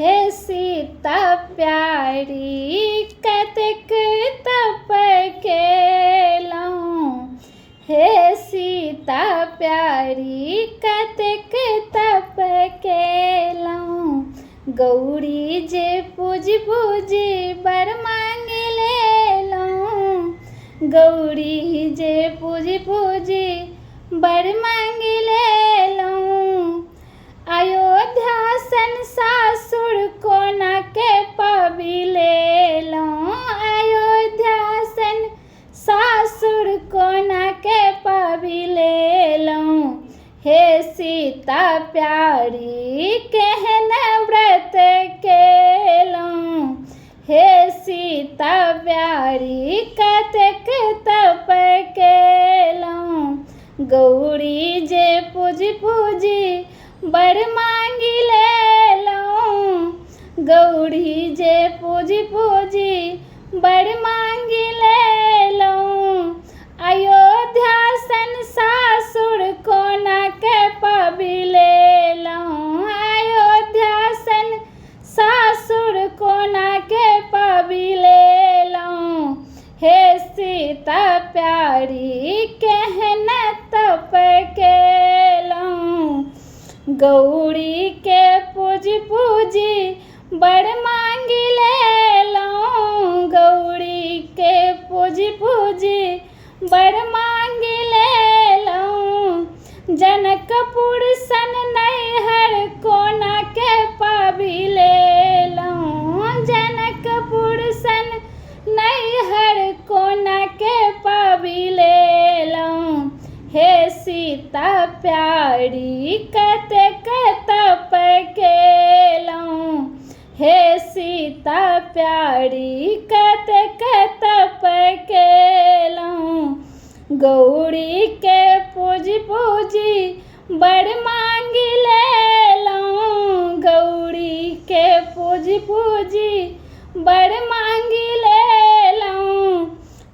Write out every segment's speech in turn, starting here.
हे सीता प्यारी कतेक तप केलहुँ। हे सीता प्यारी कतेक तप केलहुँ। गौरी जे पूज पूजी बर मांगि लेलहुँ। गौरी जे पूज पूजी बर मांगि लेलहुँ। अयोध्या सन सासुर कोना के पाबि लेलहुँ। अयोध्या सन सासुर कोना के पाबि लेलहुँ। हे सीता प्यारी केहन व्रत केलहुँ। हे सीता प्यारी कतेक तप केलहुँ। गौरी जे पूज पूजी बर मांगि लेलहुँ। गौरी जे पूज पूजी बर मांगि लेलहुँ। अयोध्या सन सासुर कोना के पाबि लेलहुँ। अयोध्या सन सासुर कोना के पाबि लेलहुँ। हे सीता प्यारी केहन तप केलहुँ। गौरी के पूज पूजी बर मांगि लेलहुँ। गौरी के पूज पूजी बर मांगि लेलहुँ। जनकपुर सन नैहर कोना के पाबि लेलहुँ। जनकपुर सन नैहर कोना के पाबि लेलहुँ। हे सीता प्यारी कतेक तप केलहुँ। हे सीता प्यारी कतेक तप केलहुँ। गौरी के पूज पूजी बर मांगि लेलहुँ। गौरी के पूज पूजी बर मांगि लेलहुँ।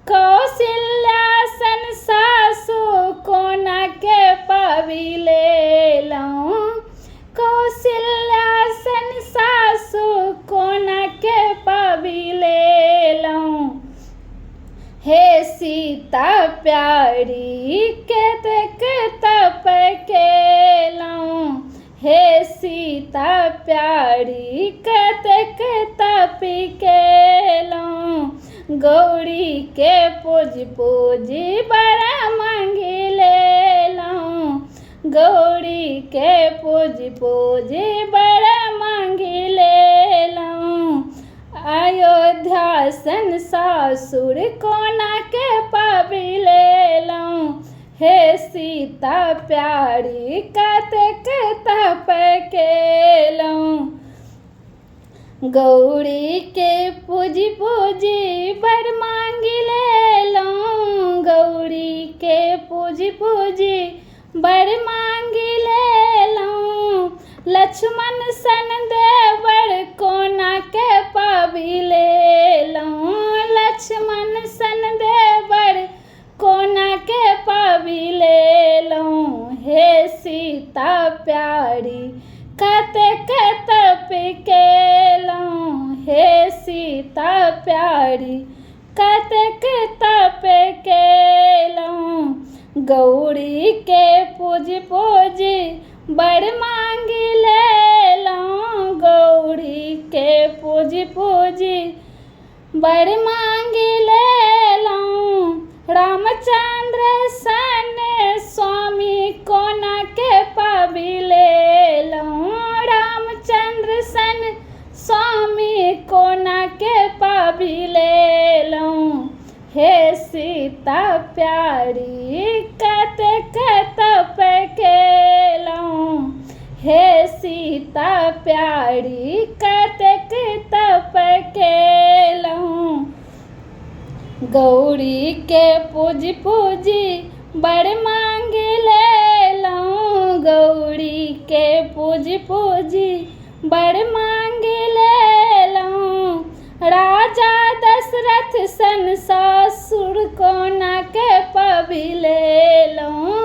कौशल्या सन सासु कोना के पाबि लेलहुँ। कौशल्या सन सासु कोना के पाबि लेलहुँ। हे सीता प्यारी कतेक तप केलहुँ। हे सीता प्यारी कतेक तप केलहुँ। गौरी के पूज पूजी बर मांगि लेलहुँ। गौरी के पूज पूजी बर मांगि लेलहुँ। अयोध्या सन सासुर कोना के पाबि लेलहुँ। हे सीता प्यारी कतेक तप केलहुँ। गौरी के पूज पूजी बर मांगि लेलहुँ। गौरी के पूज पूजी बर मांगि लेलहुँ। लक्ष्मण सन देवर कोना के पाबि लेलहुँ। लक्ष्मण सन देवर कोना के पाबि लेलहुँ। हे सीता प्यारी कतेक तप केलहुँ। हे सीता प्यारी कतेक तप केलहुँ। गौरी के पूज पूजी बर मांगि लेलहुँ। गौरी के पूज पूजी बर मांगि लेलहुँ। रामचंद्र सन स्वामी कोना के पाबि लेलहुँ। रामचंद्र सन स्वामी कोना के पाबि लेलहुँ। हे सीता प्यारी कतेक तप केलहुँ। हे सीता प्यारी कतेक तप केलहुँ। गौरी के पूज पूजी बर मांगि लेलहुँ। गौरी के पूज पूजी बर मांगि लेलहुँ। राजा दशरथ सन सासुर कोना के पाबि लेलहुँ।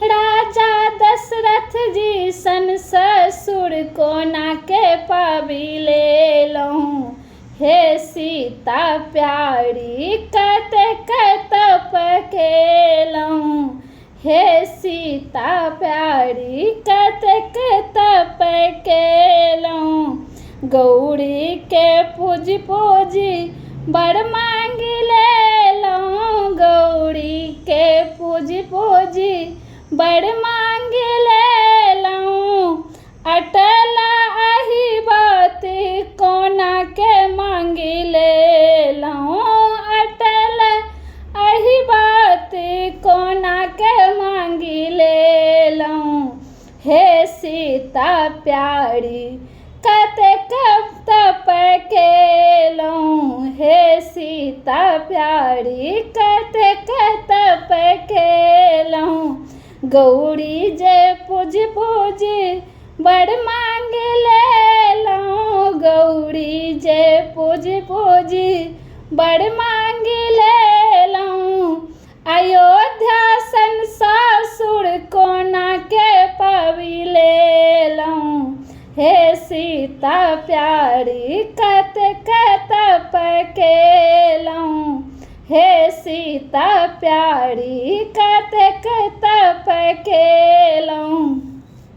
राजा दशरथ जी सन ससुर कोना कोना के पाबिले लहूँ। हे सीता प्यारी कतेक तप केलहुँ। हे सीता प्यारी कतेक तप केलहुँ। गौरी के पूजी पूजी बड़ मांगि लेलहुँ। गौरी के पूजी पूजी बड़ मांगि लेलहुँ। अटल एहि बात कोना के मांगि लेलहुँ। अटल एहि बात कोना के मांगि लेलहुँ। हे सीता प्यारी कतेक तप केलहुँ। हे सीता प्यारी कतेक तप केलहुँ। गौरी जे पूजी पूजी बड़ मांगि लेलहुँ। गौरी जे पूजी पूजी बड़ मांगि लेलहुँ। अयोध्या सन सासुर कोना के पाबि लेलहुँ। हे सीता प्यारी कतेक तप केलहुँ। हे सीता प्यारी कतेक तप केलहुँ।